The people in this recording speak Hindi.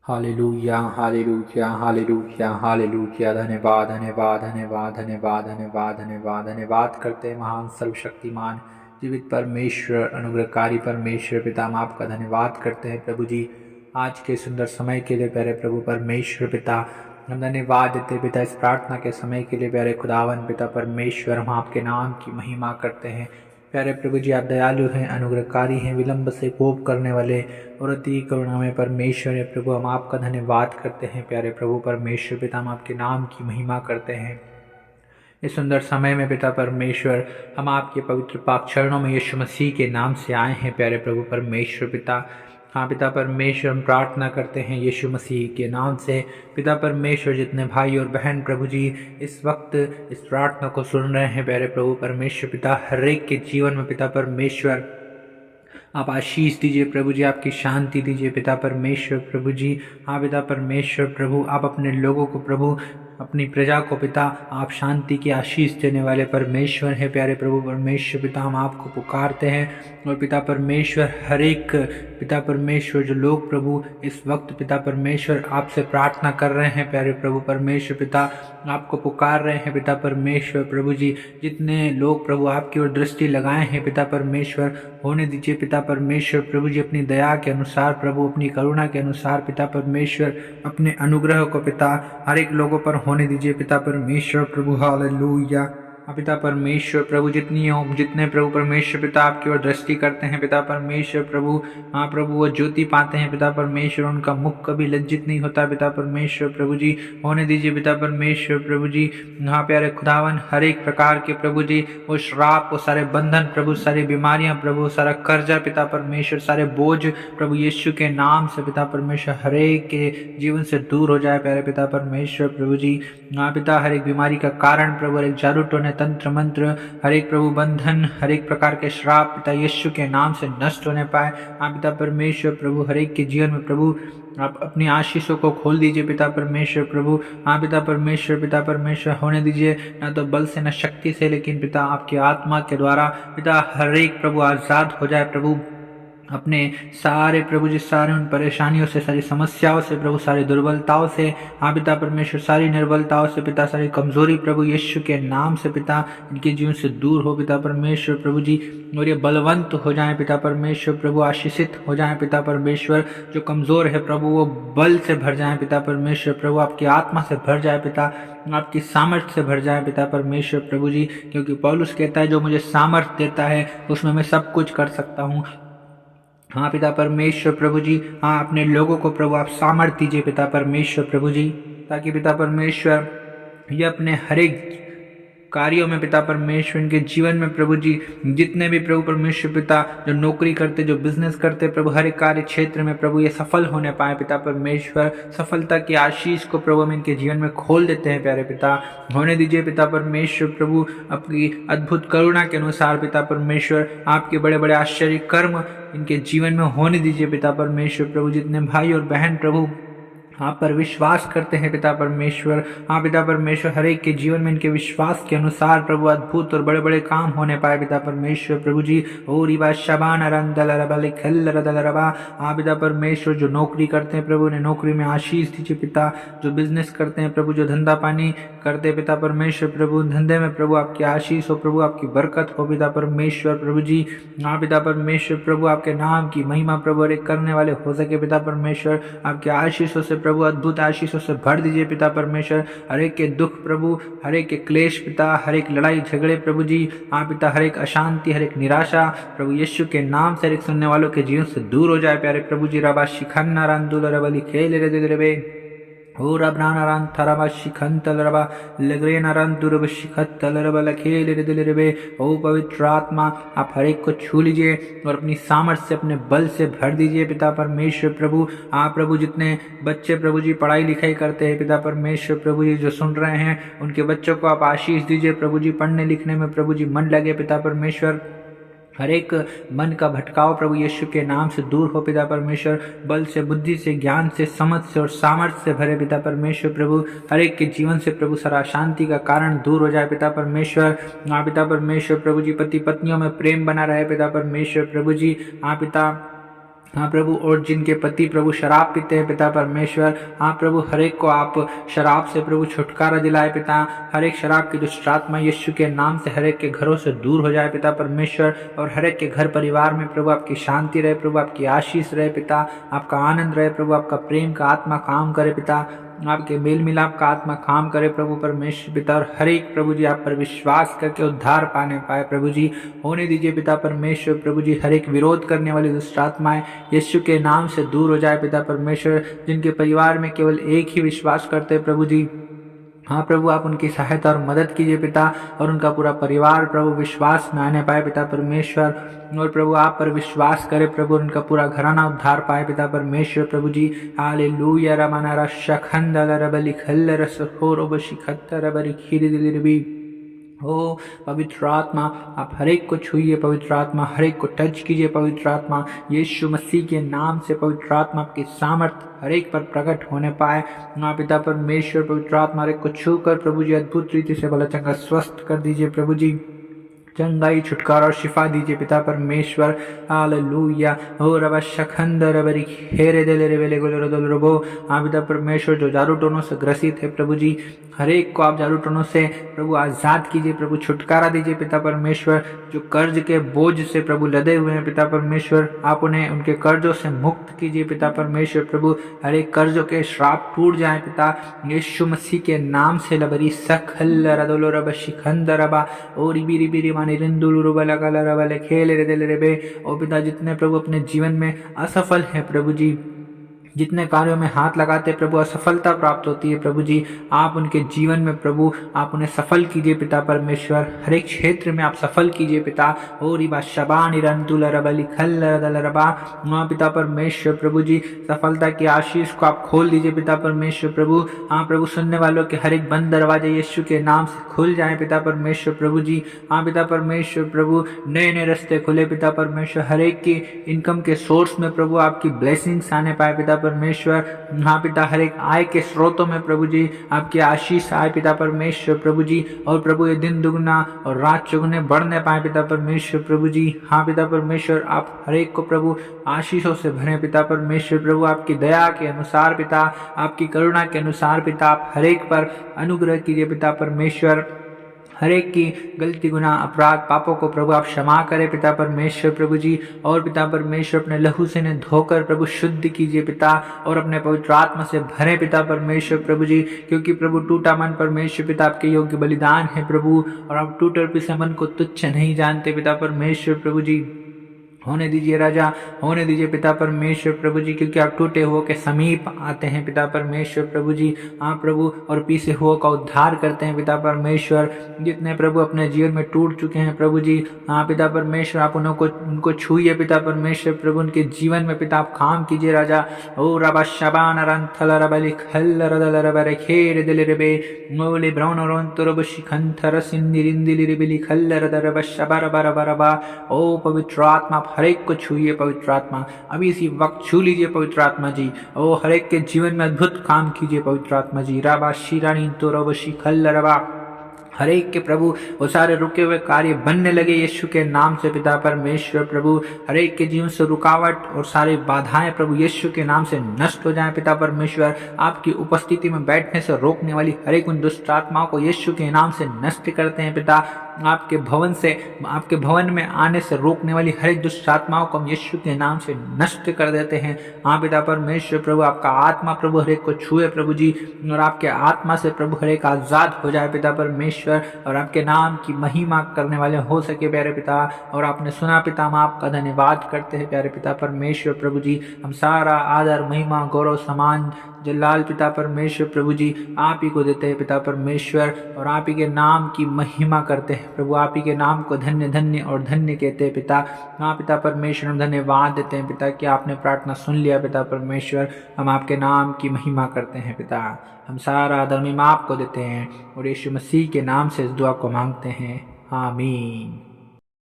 Hallelujah hallelujah hallelujah hallelujah. धन्यवाद धन्यवाद धन्यवाद धन्यवाद धन्यवाद धन्यवाद धन्यवाद करते हैं महान सर्वशक्तिमान जीवित परमेश्वर अनुग्रहकारी परमेश्वर पिता। हम आपका धन्यवाद करते हैं प्रभु जी, आज के सुंदर समय के लिए प्यारे प्रभु परमेश्वर पिता। हम धन्यवाद देते हैं पिता इस प्रार्थना के समय के लिए प्यारे खुदावन पिता परमेश्वर। हम आपके नाम की महिमा करते हैं प्यारे प्रभु जी। आप दयालु हैं, अनुग्रहकारी हैं, विलंब से कोप करने वाले और अति करुणा में परमेश्वर है प्रभु। हम आपका धन्यवाद करते हैं प्यारे प्रभु परमेश्वर पिता। हम आपके नाम की महिमा करते हैं इस सुंदर समय में पिता परमेश्वर। हम आपके पवित्र पाक चरणों में यीशु मसीह के नाम से आए हैं प्यारे प्रभु परमेश्वर पिता। हाँ पिता परमेश्वर, हम प्रार्थना करते हैं यीशु मसीह के नाम से पिता परमेश्वर। जितने भाई और बहन प्रभु जी इस वक्त इस प्रार्थना को सुन रहे हैं प्यारे प्रभु परमेश्वर पिता, हर एक के जीवन में पिता परमेश्वर आप आशीष दीजिए प्रभु जी, आपकी शांति दीजिए पिता परमेश्वर प्रभु जी। हाँ पिता परमेश्वर प्रभु, आप अपने लोगों को प्रभु, अपनी प्रजा को पिता आप शांति की आशीष देने वाले परमेश्वर हैं प्यारे प्रभु परमेश्वर पिता। हम आपको पुकारते हैं और पिता परमेश्वर हर एक पिता परमेश्वर जो लोग प्रभु इस वक्त पिता परमेश्वर आपसे प्रार्थना कर रहे हैं प्यारे प्रभु परमेश्वर पिता, आपको पुकार रहे हैं पिता परमेश्वर प्रभु जी। जितने लोग प्रभु आपकी ओर दृष्टि लगाए हैं पिता परमेश्वर, होने दीजिए पिता परमेश्वर प्रभु जी अपनी दया के अनुसार प्रभु, अपनी करुणा के अनुसार पिता परमेश्वर, अपने अनुग्रह को पिता हर एक लोगों पर होने दीजिए पिता परमेश्वर प्रभु। हालेलुया पिता परमेश्वर प्रभु, जितने प्रभु परमेश्वर पिता आपकी ओर दृष्टि करते हैं पिता परमेश्वर प्रभु, हाँ प्रभु वो ज्योति पाते हैं पिता परमेश्वर, उनका मुख कभी लज्जित नहीं होता पिता परमेश्वर प्रभु जी। होने दीजिए पिता परमेश्वर प्रभु जी। हाँ प्यारे खुदावन, हर एक प्रकार के प्रभु जी वो श्राप, वो सारे बंधन प्रभु, सारी बीमारियां प्रभु, सारा कर्जा पिता परमेश्वर, सारे बोझ प्रभु यीशु के नाम से पिता परमेश्वर हर एक के जीवन से दूर हो जाए प्यारे पिता परमेश्वर प्रभु जी। हाँ पिता, हर एक बीमारी का कारण प्रभु, हर एक जादू टोने तंत्र मंत्र, हर एक प्रभु बंधन, हर एक प्रकार के श्राप पिता यीशु के नाम से नष्ट होने पाए। हाँ पिता परमेश्वर प्रभु, हर एक के जीवन में प्रभु आप अपनी आशीषों को खोल दीजिए पिता परमेश्वर प्रभु। हाँ पिता परमेश्वर पिता परमेश्वर, होने दीजिए ना तो बल से न शक्ति से, लेकिन पिता आपकी आत्मा के द्वारा पिता हर एक प्रभु आजाद हो जाए प्रभु अपने सारे प्रभु जी, सारे उन परेशानियों से, सारी समस्याओं से प्रभु, सारी दुर्बलताओं से। हाँ पिता परमेश्वर, सारी निर्बलताओं से पिता, सारी कमजोरी प्रभु यीशु के नाम से पिता इनके जीवन से दूर हो पिता परमेश्वर प्रभु जी। और ये बलवंत हो जाए पिता परमेश्वर प्रभु, आशीषित हो जाए पिता परमेश्वर। जो कमजोर है प्रभु वो बल से भर जाए पिता परमेश्वर प्रभु, आपकी आत्मा से भर जाए पिता, आपकी सामर्थ्य से भर जाए पिता परमेश्वर प्रभु जी। क्योंकि पौलुस कहता है जो मुझे सामर्थ्य देता है उसमें मैं सब कुछ कर सकता हूँ। हाँ पिता परमेश्वर प्रभु जी, हाँ अपने लोगों को प्रभु आप सामर्थ्य दीजिए पिता परमेश्वर प्रभु जी, ताकि पिता परमेश्वर ये अपने हर एक कार्यों में पिता परमेश्वर, इनके जीवन में प्रभु जी जितने भी प्रभु परमेश्वर पिता जो नौकरी करते, जो बिजनेस करते प्रभु, हर एक कार्य क्षेत्र में प्रभु ये सफल होने पाए पिता परमेश्वर। सफलता की आशीष को प्रभु हम इनके जीवन में खोल देते हैं प्यारे पिता। होने दीजिए पिता परमेश्वर प्रभु अपनी अद्भुत करुणा के अनुसार पिता परमेश्वर, आपके बड़े बड़े आश्चर्य कर्म इनके जीवन में होने दीजिए पिता परमेश्वर प्रभु। जितने भाई और बहन प्रभु आप पर विश्वास करते हैं पिता परमेश्वर, हाँ पिता परमेश्वर, हर एक के जीवन में इनके विश्वास के अनुसार प्रभु अद्भुत और बड़े बड़े काम होने पाए पिता परमेश्वर प्रभु जी। ओ रिबा शबान रंदल रबल खल रदल रबा। हाँ पिता परमेश्वर, जो नौकरी करते हैं प्रभु ने नौकरी में आशीष दीजिए पिता। जो बिजनेस करते हैं प्रभु, जो धंधा पानी करते पिता परमेश्वर प्रभु, धंधे में प्रभु आपकी आशीष हो प्रभु, आपकी बरकत हो पिता परमेश्वर प्रभु जी। हाँ पिता परमेश्वर प्रभु, आपके नाम की महिमा प्रभु हर एक करने वाले हो सके पिता परमेश्वर। आपके आशीषों से प्रभु, अद्भुत आशीषों से भर दीजिए पिता परमेश्वर। हर एक के दुख प्रभु, हर एक के क्लेश पिता, हर एक लड़ाई झगड़े प्रभु जी, हाँ पिता हर एक अशांति, हर एक निराशा प्रभु यीशु के नाम से हर एक सुनने वालों के जीवन से दूर हो जाए प्यारे प्रभु जी। रबा शिखन्ना रंदुल रबली खेल रे दे रे हो रबना रन थरबा शिखंतल रबा लगरे नरन दुर्ब शिखतल रबा लखेल रे दिल रे। ओ पवित्र आत्मा, आप हर एक को छू लीजिए और अपनी सामर्थ्य से, अपने बल से भर दीजिए पिता परमेश्वर प्रभु। आप प्रभु जितने बच्चे प्रभु जी पढ़ाई लिखाई करते हैं पिता परमेश्वर प्रभु जी, जो सुन रहे हैं उनके बच्चों को आप आशीष दीजिए प्रभु जी। पढ़ने लिखने में प्रभु जी मन लगे पिता परमेश्वर। हर एक मन का भटकाव प्रभु यीशु के नाम से दूर हो पिता परमेश्वर। बल से, बुद्धि से, ज्ञान से, समझ से और सामर्थ्य से भरे पिता परमेश्वर प्रभु। हर एक के जीवन से प्रभु सारा शांति का कारण दूर हो जाए पिता परमेश्वर। हाँ पिता परमेश्वर प्रभु जी, पति पत्नियों में प्रेम बना रहे पिता परमेश्वर प्रभु जी। हाँ पिता हाँ प्रभु, और जिनके पति प्रभु शराब पीते हैं पिता परमेश्वर, हाँ प्रभु हर एक को आप शराब से प्रभु छुटकारा दिलाए पिता। हर एक शराब की दुष्ट आत्मा यीशु के नाम से हर एक के घरों से दूर हो जाए पिता परमेश्वर, और हर एक के घर परिवार में प्रभु आपकी शांति रहे, प्रभु आपकी आशीष रहे पिता, आपका आनंद रहे प्रभु, आपका प्रेम का आत्मा काम करे पिता, आपके मेल मिलाप का आत्मा काम करे प्रभु परमेश्वर पिता। और हर एक प्रभु जी आप पर विश्वास करके उद्धार पाने पाए प्रभु जी, होने दीजिए पिता परमेश्वर प्रभु जी। हर एक विरोध करने वाली दुष्ट आत्माएं यीशु के नाम से दूर हो जाए पिता परमेश्वर। जिनके परिवार में केवल एक ही विश्वास करते प्रभु जी, हाँ प्रभु आप उनकी सहायता और मदद कीजिए पिता, और उनका पूरा परिवार प्रभु विश्वास में आने पाए पिता परमेश्वर, और प्रभु आप पर विश्वास करे प्रभु, उनका पूरा घराना उद्धार पाए पिता परमेश्वर प्रभु जी। हालेलुया रमाना रशखंद रबली खल्ल रसखोर बशिखत्तर रबरी खीरी दिलरबी। ओ पवित्र आत्मा आप हर एक को छूइए, पवित्र आत्मा हर एक को टच कीजिए, पवित्र आत्मा यीशु मसीह के नाम से पवित्र आत्मा आपकी सामर्थ्य हर एक पर प्रकट होने पाए ना पिता परमेश्वर। पवित्र आत्मा हर एक को छू कर प्रभु जी अद्भुत रीति से भला चंगा स्वस्थ कर दीजिए प्रभु जी, चंगाई छुटकारा और शिफा दीजिए पिता परमेश्वर। हालेलुया हो रबा शखंद रबरी हेरे देले रे बेले गोले रोदल रोबो। हाँ पिता परमेश्वर जो जादू टोनों से ग्रसित है प्रभु जी, हर एक को आप जादू टोनों से प्रभु आजाद कीजिए प्रभु, छुटकारा दीजिए पिता परमेश्वर। जो कर्ज के बोझ से प्रभु लदे हुए हैं पिता परमेश्वर, आप उन्हें उनके कर्जों से मुक्त कीजिए पिता परमेश्वर प्रभु। हर एक कर्जों के श्राप टूट जाए पिता यीशु मसीह के नाम से। लबरी सखल रदोलो रब शिखंद रबा और रिबी रिबी खेल रे दिल रे बे। ओ पिता जितने प्रभु अपने जीवन में असफल हैं प्रभु जी, जितने कार्यों में हाथ लगाते प्रभु असफलता प्राप्त होती है प्रभु जी, आप उनके जीवन में प्रभु आप उन्हें सफल कीजिए पिता परमेश्वर। हर एक क्षेत्र में आप सफल कीजिए पिता। ओ रिबा शबा निरंतुल रबली खल रदल रबा। हाँ पिता परमेश्वर प्रभु जी सफलता की आशीष को आप खोल दीजिए पिता परमेश्वर प्रभु। हाँ प्रभु सुनने वालों के हर एक बंद दरवाजे यीशु के नाम से खुल जाए पिता परमेश्वर प्रभु जी। हाँ पिता परमेश्वर प्रभु नए नए रास्ते खुले पिता परमेश्वर। हर एक की इनकम के सोर्स में प्रभु आपकी ब्लेसिंग्स आने पाए पिता परमेश्वर। हाँ पिता हर एक आय के स्रोतों में प्रभु जी आपकी आशीष आए पिता परमेश्वर प्रभु जी, और प्रभु ये दिन दुगना और रात चौगुने बढ़ने पाए पिता परमेश्वर प्रभु जी। हाँ पिता परमेश्वर आप हर एक को प्रभु आशीषों से भरे पिता परमेश्वर प्रभु, आपकी दया के अनुसार पिता, आपकी करुणा के अनुसार पिता आप हर एक पर अनुग्रह कीजिए पिता परमेश्वर। हर एक की गलती गुनाह अपराध पापों को प्रभु आप क्षमा करें पिता परमेश्वर प्रभु जी, और पिता परमेश्वर अपने लहू से इन्हें धोकर प्रभु शुद्ध कीजिए पिता, और अपने पवित्र आत्मा से भरे पिता परमेश्वर प्रभु जी। क्योंकि प्रभु टूटा मन परमेश्वर पिता आपके योग्य बलिदान है प्रभु, और आप टूटे और पिसे मन को तुच्छ नहीं जानते पिता परमेश्वर प्रभु जी। होने दीजिए राजा, होने दीजिए पिता परमेश्वर प्रभु जी, क्योंकि आप टूटे हुओं के समीप आते हैं पिता परमेश्वर प्रभु जी। हाँ प्रभु, और पीसे हुओं का उद्धार करते हैं पिता परमेश्वर। जितने प्रभु अपने जीवन में टूट चुके हैं प्रभु जी, हाँ पिता परमेश्वर आप उनको छूइए पिता परमेश्वर प्रभु, उनके जीवन में पिता आप काम कीजिए राजा। ओ रबा शबान रंथल रबली खल रदल रबरे खेर दिल रबे मोले ब्राउन रोंतो रब शिखंथर सिंदि रिंदिली रिबिली खल रदल रब शबर बर बरबा। ओ पवित्र आत्मा हर एक को छूइए पवित्र आत्मा, अभी इसी वक्त छू लीजिए पवित्र आत्मा जी। ओ हर एक के जीवन में अद्भुत काम कीजिए पवित्र आत्मा जी। राबा शिरानी तो रबशी खल रबा, हर एक के प्रभु वो सारे रुके हुए कार्य बनने लगे यीशु के नाम से पिता परमेश्वर प्रभु। हर एक के जीवन से रुकावट और सारी बाधाएं प्रभु यीशु के नाम से नष्ट हो जाएं पिता परमेश्वर। आपकी उपस्थिति में बैठने से रोकने वाली हर एक उन दुष्ट आत्माओं को यीशु के नाम से नष्ट करते हैं पिता। आपके भवन में आने से रोकने वाली हर एक दुष्ट आत्माओं को हम यीशु के नाम से नष्ट कर देते हैं। हाँ पिता परमेश्वर प्रभु, आपका आत्मा प्रभु हर एक को छुए प्रभु जी, और आपके आत्मा से प्रभु हर एक आजाद हो जाए पिता परमेश्वर, और आपके नाम की महिमा करने वाले हो सके प्यारे पिता। और आपने सुना पिता, हम आपका धन्यवाद करते हैं प्यारे पिता परमेश्वर प्रभु जी। हम सारा आदर महिमा गौरव समान जलाल पिता परमेश्वर प्रभु जी आप ही को देते हैं पिता परमेश्वर, और आप ही के नाम की महिमा करते हैं प्रभु। आप ही के नाम को धन्य धन्य और धन्य कहते हैं पिता। हाँ पिता परमेश्वर हम धन्यवाद देते हैं पिता कि आपने प्रार्थना सुन लिया पिता परमेश्वर। हम आपके नाम की महिमा करते हैं पिता। हम सारा आदर महिमा आपको देते हैं, और यीशु मसीह के नाम से इस दुआ को मांगते हैं, आमीन।